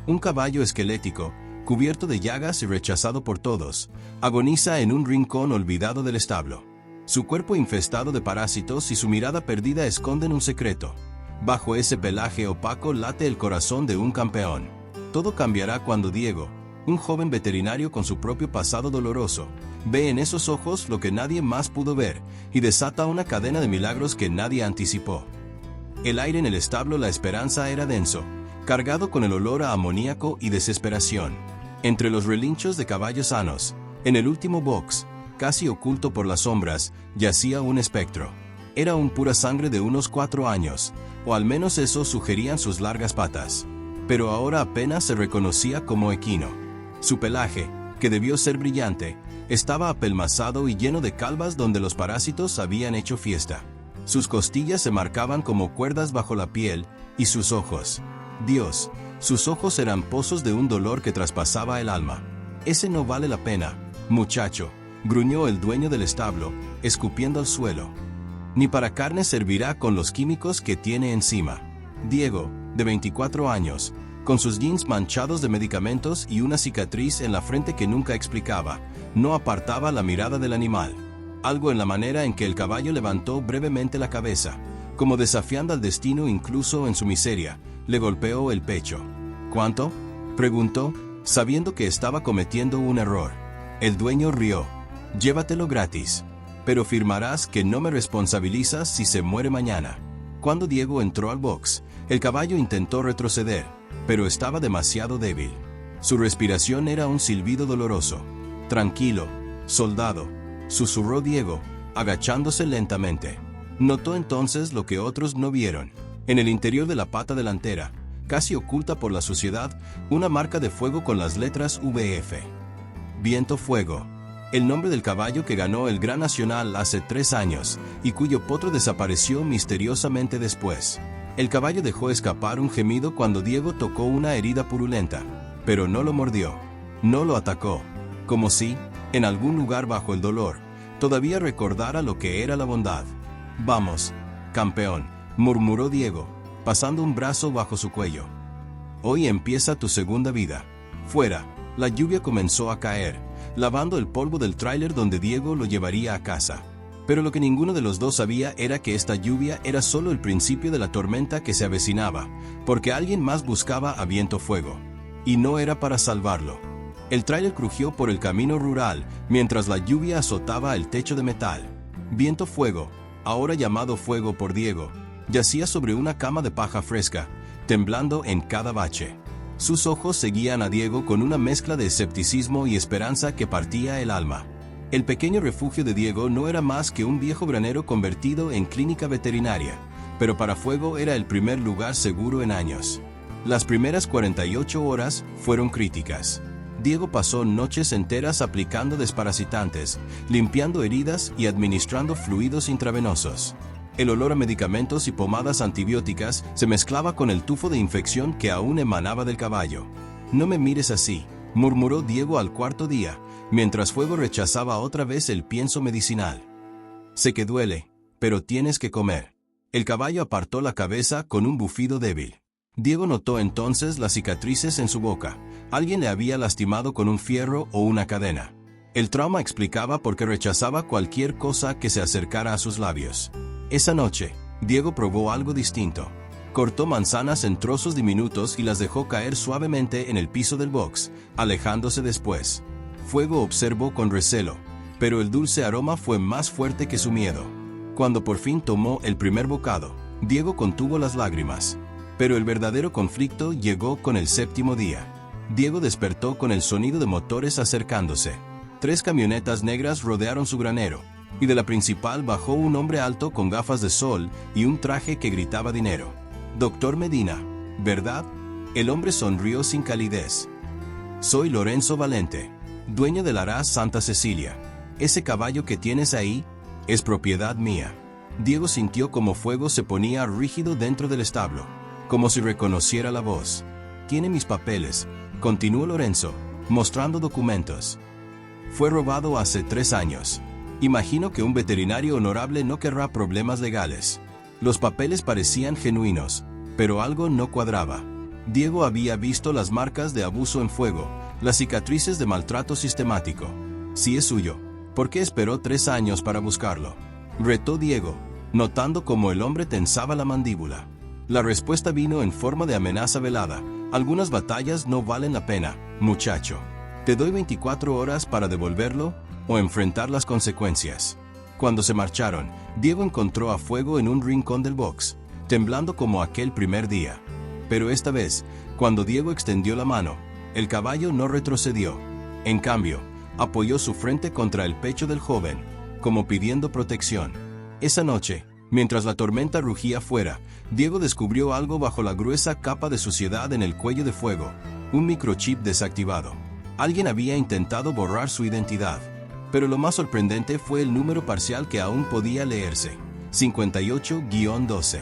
Un caballo esquelético, cubierto de llagas y rechazado por todos, agoniza en un rincón olvidado del establo. Su cuerpo infestado de parásitos y su mirada perdida esconden un secreto. Bajo ese pelaje opaco late el corazón de un campeón. Todo cambiará cuando Diego, un joven veterinario con su propio pasado doloroso, ve en esos ojos lo que nadie más pudo ver y desata una cadena de milagros que nadie anticipó. El aire en el establo La Esperanza era denso, cargado con el olor a amoníaco y desesperación. Entre los relinchos de caballos sanos, en el último box, casi oculto por las sombras, yacía un espectro. Era un pura sangre de unos 4 años, o al menos eso sugerían sus largas patas. Pero ahora apenas se reconocía como equino. Su pelaje, que debió ser brillante, estaba apelmazado y lleno de calvas donde los parásitos habían hecho fiesta. Sus costillas se marcaban como cuerdas bajo la piel, y sus ojos. Dios, sus ojos eran pozos de un dolor que traspasaba el alma. «Ese no vale la pena, muchacho», gruñó el dueño del establo, escupiendo al suelo. «Ni para carne servirá con los químicos que tiene encima». Diego, de 24 años, con sus jeans manchados de medicamentos y una cicatriz en la frente que nunca explicaba, no apartaba la mirada del animal. Algo en la manera en que el caballo levantó brevemente la cabeza, como desafiando al destino incluso en su miseria, le golpeó el pecho. «¿Cuánto?», preguntó, sabiendo que estaba cometiendo un error. El dueño rió. «Llévatelo gratis. Pero firmarás que no me responsabilizas si se muere mañana». Cuando Diego entró al box, el caballo intentó retroceder, pero estaba demasiado débil. Su respiración era un silbido doloroso. «Tranquilo, soldado», susurró Diego, agachándose lentamente. Notó entonces lo que otros no vieron. En el interior de la pata delantera, casi oculta por la suciedad, una marca de fuego con las letras VF. Viento Fuego. El nombre del caballo que ganó el Gran Nacional hace 3 años, y cuyo potro desapareció misteriosamente después. El caballo dejó escapar un gemido cuando Diego tocó una herida purulenta, pero no lo mordió, no lo atacó, como si, en algún lugar bajo el dolor, todavía recordara lo que era la bondad. «Vamos, campeón», murmuró Diego, pasando un brazo bajo su cuello. «Hoy empieza tu segunda vida». Fuera, la lluvia comenzó a caer, lavando el polvo del tráiler donde Diego lo llevaría a casa. Pero lo que ninguno de los dos sabía era que esta lluvia era solo el principio de la tormenta que se avecinaba, porque alguien más buscaba a Viento Fuego. Y no era para salvarlo. El tráiler crujió por el camino rural, mientras la lluvia azotaba el techo de metal. Viento Fuego, ahora llamado Fuego por Diego, yacía sobre una cama de paja fresca, temblando en cada bache. Sus ojos seguían a Diego con una mezcla de escepticismo y esperanza que partía el alma. El pequeño refugio de Diego no era más que un viejo granero convertido en clínica veterinaria, pero para Fuego era el primer lugar seguro en años. Las primeras 48 horas fueron críticas. Diego pasó noches enteras aplicando desparasitantes, limpiando heridas y administrando fluidos intravenosos. El olor a medicamentos y pomadas antibióticas se mezclaba con el tufo de infección que aún emanaba del caballo. «No me mires así», murmuró Diego al 4.º día, mientras Fuego rechazaba otra vez el pienso medicinal. «Sé que duele, pero tienes que comer». El caballo apartó la cabeza con un bufido débil. Diego notó entonces las cicatrices en su boca. Alguien le había lastimado con un fierro o una cadena. El trauma explicaba por qué rechazaba cualquier cosa que se acercara a sus labios. Esa noche, Diego probó algo distinto. Cortó manzanas en trozos diminutos y las dejó caer suavemente en el piso del box, alejándose después. Fuego observó con recelo, pero el dulce aroma fue más fuerte que su miedo. Cuando por fin tomó el primer bocado, Diego contuvo las lágrimas. Pero el verdadero conflicto llegó con el 7.º día. Diego despertó con el sonido de motores acercándose. 3 camionetas negras rodearon su granero, y de la principal bajó un hombre alto con gafas de sol y un traje que gritaba dinero. «Doctor Medina, ¿verdad?». El hombre sonrió sin calidez. «Soy Lorenzo Valente, dueño del Haraz Santa Cecilia. Ese caballo que tienes ahí es propiedad mía». Diego sintió como Fuego se ponía rígido dentro del establo, como si reconociera la voz. «Tiene mis papeles», continuó Lorenzo, mostrando documentos. «Fue robado hace 3 años. Imagino que un veterinario honorable no querrá problemas legales». Los papeles parecían genuinos, pero algo no cuadraba. Diego había visto las marcas de abuso en fuego, las cicatrices de maltrato sistemático. Si es suyo, ¿por qué esperó 3 años para buscarlo?, retó Diego, notando cómo el hombre tensaba la mandíbula. La respuesta vino en forma de amenaza velada. Algunas batallas no valen la pena, muchacho. Te doy 24 horas para devolverlo o enfrentar las consecuencias. Cuando se marcharon, Diego encontró a Fuego en un rincón del box, temblando como aquel primer día. Pero esta vez, cuando Diego extendió la mano, el caballo no retrocedió. En cambio, apoyó su frente contra el pecho del joven, como pidiendo protección. Esa noche, mientras la tormenta rugía fuera, Diego descubrió algo bajo la gruesa capa de suciedad en el cuello de Fuego, un microchip desactivado. Alguien había intentado borrar su identidad, pero lo más sorprendente fue el número parcial que aún podía leerse, 58-12.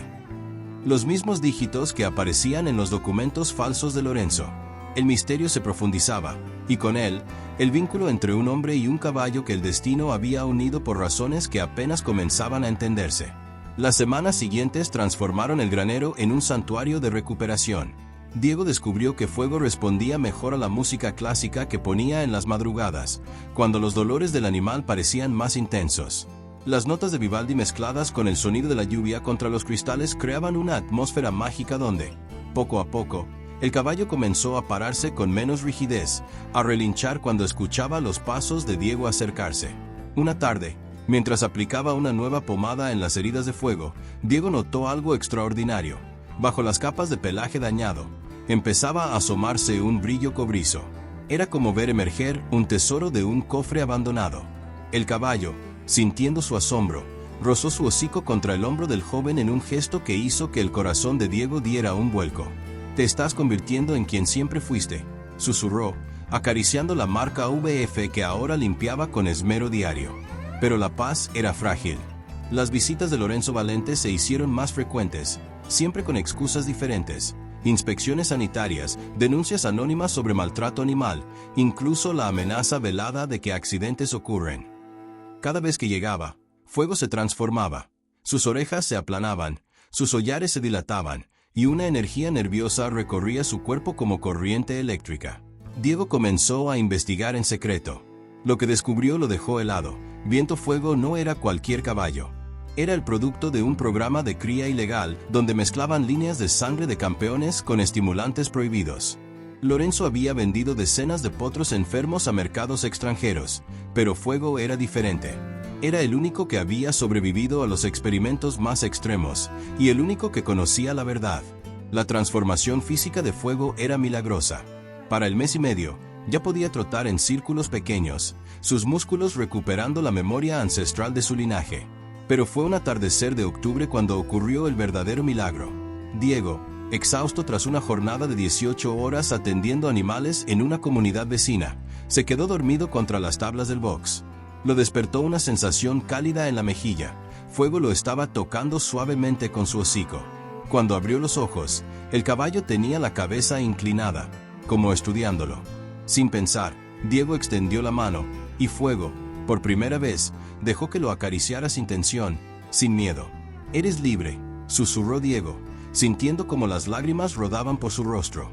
Los mismos dígitos que aparecían en los documentos falsos de Lorenzo. El misterio se profundizaba, y con él, el vínculo entre un hombre y un caballo que el destino había unido por razones que apenas comenzaban a entenderse. Las semanas siguientes transformaron el granero en un santuario de recuperación. Diego descubrió que Fuego respondía mejor a la música clásica que ponía en las madrugadas, cuando los dolores del animal parecían más intensos. Las notas de Vivaldi mezcladas con el sonido de la lluvia contra los cristales creaban una atmósfera mágica donde, poco a poco, el caballo comenzó a pararse con menos rigidez, a relinchar cuando escuchaba los pasos de Diego acercarse. Una tarde, mientras aplicaba una nueva pomada en las heridas de Fuego, Diego notó algo extraordinario. Bajo las capas de pelaje dañado, empezaba a asomarse un brillo cobrizo. Era como ver emerger un tesoro de un cofre abandonado. El caballo, sintiendo su asombro, rozó su hocico contra el hombro del joven en un gesto que hizo que el corazón de Diego diera un vuelco. «Te estás convirtiendo en quien siempre fuiste», susurró, acariciando la marca VF que ahora limpiaba con esmero diario. Pero la paz era frágil. Las visitas de Lorenzo Valente se hicieron más frecuentes, siempre con excusas diferentes. Inspecciones sanitarias, denuncias anónimas sobre maltrato animal, incluso la amenaza velada de que accidentes ocurren. Cada vez que llegaba, Fuego se transformaba. Sus orejas se aplanaban, sus hollares se dilataban, y una energía nerviosa recorría su cuerpo como corriente eléctrica. Diego comenzó a investigar en secreto. Lo que descubrió lo dejó helado. Viento Fuego no era cualquier caballo. Era el producto de un programa de cría ilegal donde mezclaban líneas de sangre de campeones con estimulantes prohibidos. Lorenzo había vendido decenas de potros enfermos a mercados extranjeros, pero Fuego era diferente. Era el único que había sobrevivido a los experimentos más extremos, y el único que conocía la verdad. La transformación física de Fuego era milagrosa. Para el mes y medio, ya podía trotar en círculos pequeños, sus músculos recuperando la memoria ancestral de su linaje. Pero fue un atardecer de octubre cuando ocurrió el verdadero milagro. Diego, exhausto tras una jornada de 18 horas atendiendo animales en una comunidad vecina, se quedó dormido contra las tablas del box. Lo despertó una sensación cálida en la mejilla. Fuego lo estaba tocando suavemente con su hocico. Cuando abrió los ojos, el caballo tenía la cabeza inclinada, como estudiándolo. Sin pensar, Diego extendió la mano, y Fuego, por primera vez, dejó que lo acariciara sin tensión, sin miedo. «Eres libre», susurró Diego, sintiendo como las lágrimas rodaban por su rostro.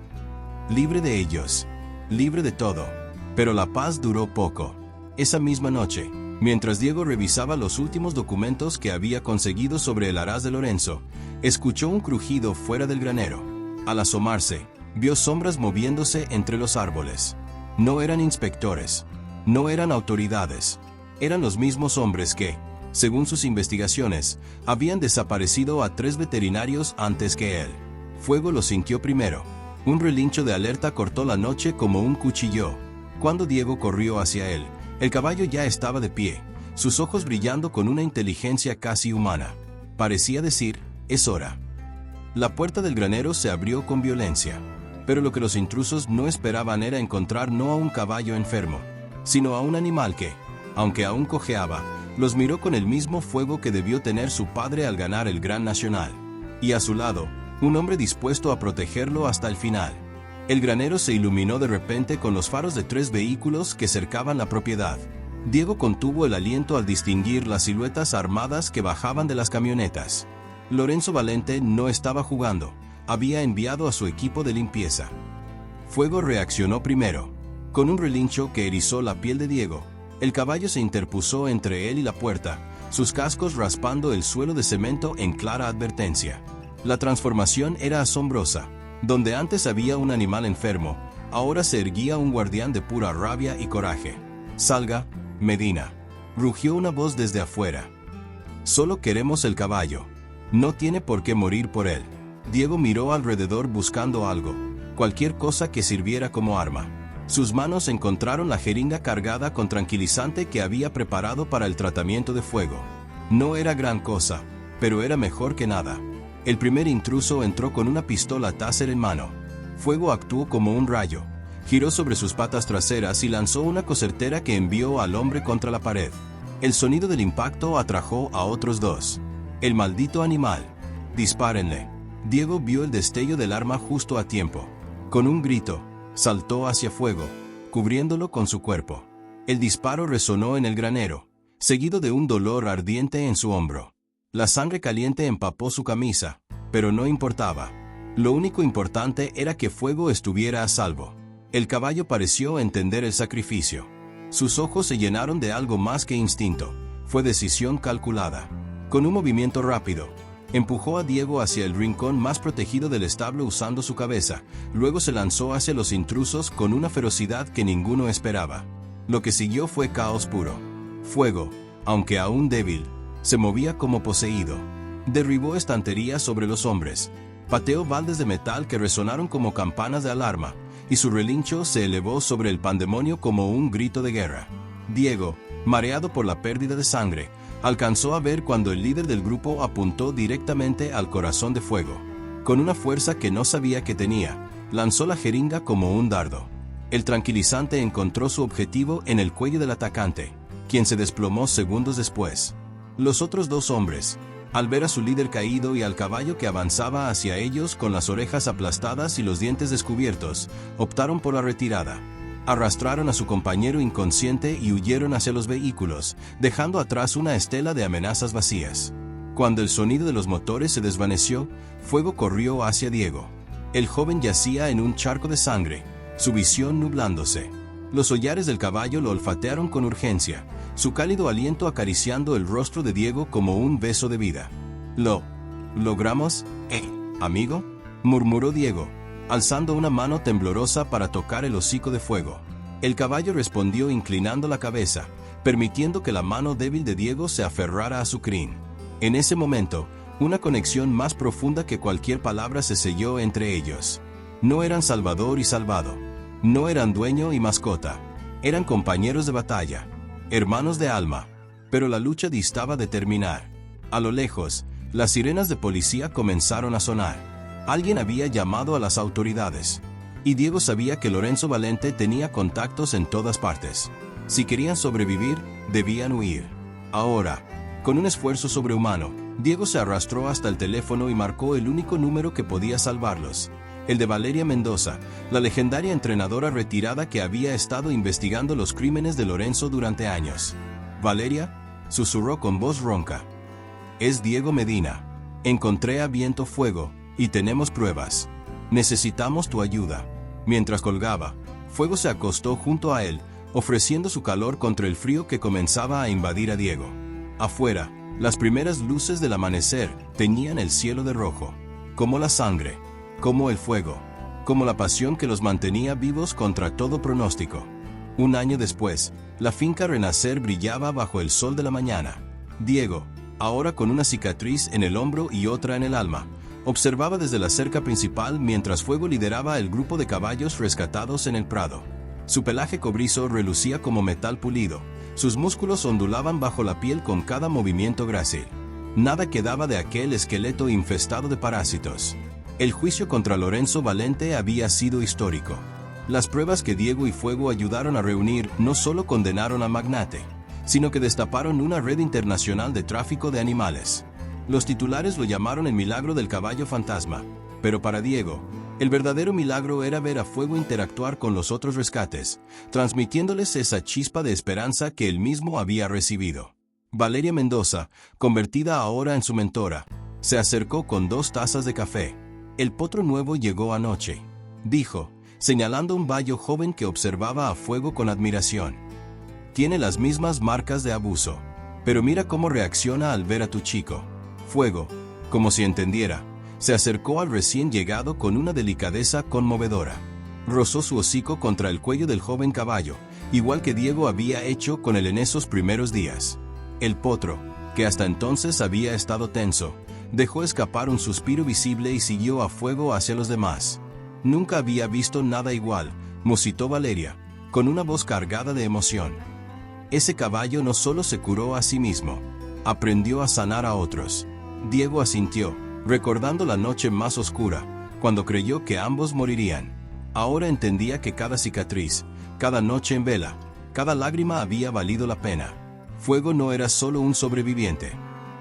Libre de ellos, libre de todo. Pero la paz duró poco. Esa misma noche, mientras Diego revisaba los últimos documentos que había conseguido sobre el haraz de Lorenzo, escuchó un crujido fuera del granero. Al asomarse, vio sombras moviéndose entre los árboles. No eran inspectores, no eran autoridades, eran los mismos hombres que, según sus investigaciones, habían desaparecido a 3 veterinarios antes que él. Fuego lo sintió primero. Un relincho de alerta cortó la noche como un cuchillo. Cuando Diego corrió hacia él, el caballo ya estaba de pie, sus ojos brillando con una inteligencia casi humana. Parecía decir, «Es hora». La puerta del granero se abrió con violencia, pero lo que los intrusos no esperaban era encontrar no a un caballo enfermo, sino a un animal que, aunque aún cojeaba, los miró con el mismo fuego que debió tener su padre al ganar el Gran Nacional. Y a su lado, un hombre dispuesto a protegerlo hasta el final. El granero se iluminó de repente con los faros de 3 vehículos que cercaban la propiedad. Diego contuvo el aliento al distinguir las siluetas armadas que bajaban de las camionetas. Lorenzo Valente no estaba jugando. había enviado a su equipo de limpieza. Fuego reaccionó primero. Con un relincho que erizó la piel de Diego, el caballo se interpuso entre él y la puerta, sus cascos raspando el suelo de cemento en clara advertencia. La transformación era asombrosa. Donde antes había un animal enfermo, ahora se erguía un guardián de pura rabia y coraje. «Salga, Medina», rugió una voz desde afuera. «Solo queremos el caballo. No tiene por qué morir por él». Diego miró alrededor buscando algo, cualquier cosa que sirviera como arma. Sus manos encontraron la jeringa cargada con tranquilizante que había preparado para el tratamiento de fuego. No era gran cosa, pero era mejor que nada. El primer intruso entró con una pistola Taser en mano. Fuego actuó como un rayo, giró sobre sus patas traseras y lanzó una cocertera que envió al hombre contra la pared. El sonido del impacto atrajo a otros dos. «El maldito animal. Dispárenle». Diego vio el destello del arma justo a tiempo. Con un grito, saltó hacia Fuego, cubriéndolo con su cuerpo. El disparo resonó en el granero, seguido de un dolor ardiente en su hombro. La sangre caliente empapó su camisa, pero no importaba. Lo único importante era que Fuego estuviera a salvo. El caballo pareció entender el sacrificio. Sus ojos se llenaron de algo más que instinto. Fue decisión calculada. Con un movimiento rápido, empujó a Diego hacia el rincón más protegido del establo usando su cabeza, luego se lanzó hacia los intrusos con una ferocidad que ninguno esperaba. Lo que siguió fue caos puro. Fuego, aunque aún débil, se movía como poseído. Derribó estanterías sobre los hombres, pateó baldes de metal que resonaron como campanas de alarma, y su relincho se elevó sobre el pandemonio como un grito de guerra. Diego, mareado por la pérdida de sangre, alcanzó a ver cuando el líder del grupo apuntó directamente al corazón de Fuego. Con una fuerza que no sabía que tenía, lanzó la jeringa como un dardo. El tranquilizante encontró su objetivo en el cuello del atacante, quien se desplomó segundos después. Los otros dos hombres, al ver a su líder caído y al caballo que avanzaba hacia ellos con las orejas aplastadas y los dientes descubiertos, optaron por la retirada. Arrastraron a su compañero inconsciente y huyeron hacia los vehículos, dejando atrás una estela de amenazas vacías. Cuando el sonido de los motores se desvaneció, Fuego corrió hacia Diego. El joven yacía en un charco de sangre, su visión nublándose. Los hollares del caballo lo olfatearon con urgencia, su cálido aliento acariciando el rostro de Diego como un beso de vida. «¿Lo logramos, amigo?», murmuró Diego, alzando una mano temblorosa para tocar el hocico de Fuego. El caballo respondió inclinando la cabeza, permitiendo que la mano débil de Diego se aferrara a su crin. En ese momento, una conexión más profunda que cualquier palabra se selló entre ellos. No eran salvador y salvado. No eran dueño y mascota. Eran compañeros de batalla, hermanos de alma. Pero la lucha distaba de terminar. A lo lejos, las sirenas de policía comenzaron a sonar. Alguien había llamado a las autoridades. Y Diego sabía que Lorenzo Valente tenía contactos en todas partes. Si querían sobrevivir, debían huir. Ahora, con un esfuerzo sobrehumano, Diego se arrastró hasta el teléfono y marcó el único número que podía salvarlos. El de Valeria Mendoza, la legendaria entrenadora retirada que había estado investigando los crímenes de Lorenzo durante años. «Valeria», susurró con voz ronca. «Es Diego Medina. Encontré a Viento Fuego, y tenemos pruebas. Necesitamos tu ayuda». Mientras colgaba, Fuego se acostó junto a él, ofreciendo su calor contra el frío que comenzaba a invadir a Diego. Afuera, las primeras luces del amanecer teñían el cielo de rojo. Como la sangre, como el fuego, como la pasión que los mantenía vivos contra todo pronóstico. Un año después, la finca Renacer brillaba bajo el sol de la mañana. Diego, ahora con una cicatriz en el hombro y otra en el alma, observaba desde la cerca principal mientras Fuego lideraba el grupo de caballos rescatados en el prado. Su pelaje cobrizo relucía como metal pulido, sus músculos ondulaban bajo la piel con cada movimiento grácil. Nada quedaba de aquel esqueleto infestado de parásitos. El juicio contra Lorenzo Valente había sido histórico. Las pruebas que Diego y Fuego ayudaron a reunir no solo condenaron al magnate, sino que destaparon una red internacional de tráfico de animales. Los titulares lo llamaron el milagro del caballo fantasma, pero para Diego, el verdadero milagro era ver a Fuego interactuar con los otros rescates, transmitiéndoles esa chispa de esperanza que él mismo había recibido. Valeria Mendoza, convertida ahora en su mentora, se acercó con 2 tazas de café. El potro nuevo llegó anoche, dijo, señalando un bayo joven que observaba a Fuego con admiración. Tiene las mismas marcas de abuso, pero mira cómo reacciona al ver a tu chico. Fuego, como si entendiera, se acercó al recién llegado con una delicadeza conmovedora. Rozó su hocico contra el cuello del joven caballo, igual que Diego había hecho con él en esos primeros días. El potro, que hasta entonces había estado tenso, dejó escapar un suspiro visible y siguió a Fuego hacia los demás. Nunca había visto nada igual, musitó Valeria, con una voz cargada de emoción. Ese caballo no solo se curó a sí mismo, aprendió a sanar a otros. Diego asintió, recordando la noche más oscura, cuando creyó que ambos morirían. Ahora entendía que cada cicatriz, cada noche en vela, cada lágrima había valido la pena. Fuego no era solo un sobreviviente.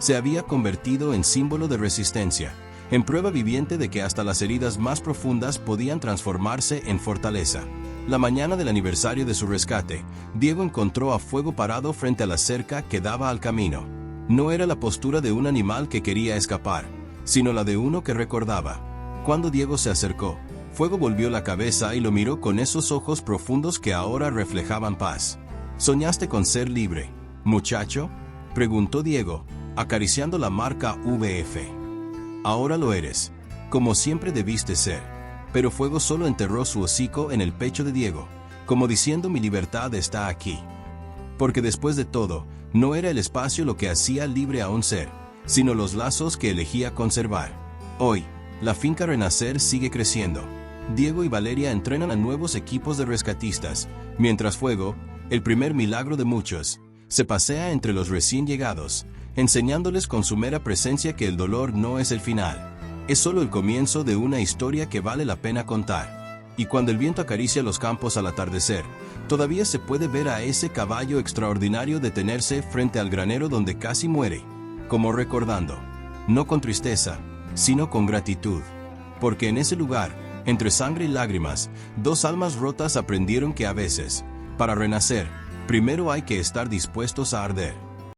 Se había convertido en símbolo de resistencia, en prueba viviente de que hasta las heridas más profundas podían transformarse en fortaleza. La mañana del aniversario de su rescate, Diego encontró a Fuego parado frente a la cerca que daba al camino. No era la postura de un animal que quería escapar, sino la de uno que recordaba. Cuando Diego se acercó, Fuego volvió la cabeza y lo miró con esos ojos profundos que ahora reflejaban paz. ¿Soñaste con ser libre, muchacho?, preguntó Diego, acariciando la marca VF. Ahora lo eres, como siempre debiste ser. Pero Fuego solo enterró su hocico en el pecho de Diego, como diciendo: mi libertad está aquí. Porque después de todo, no era el espacio lo que hacía libre a un ser, sino los lazos que elegía conservar. Hoy, la finca Renacer sigue creciendo. Diego y Valeria entrenan a nuevos equipos de rescatistas, mientras Fuego, el primer milagro de muchos, se pasea entre los recién llegados, enseñándoles con su mera presencia que el dolor no es el final. Es solo el comienzo de una historia que vale la pena contar. Y cuando el viento acaricia los campos al atardecer, todavía se puede ver a ese caballo extraordinario detenerse frente al granero donde casi muere, como recordando, no con tristeza, sino con gratitud. Porque en ese lugar, entre sangre y lágrimas, dos almas rotas aprendieron que a veces, para renacer, primero hay que estar dispuestos a arder.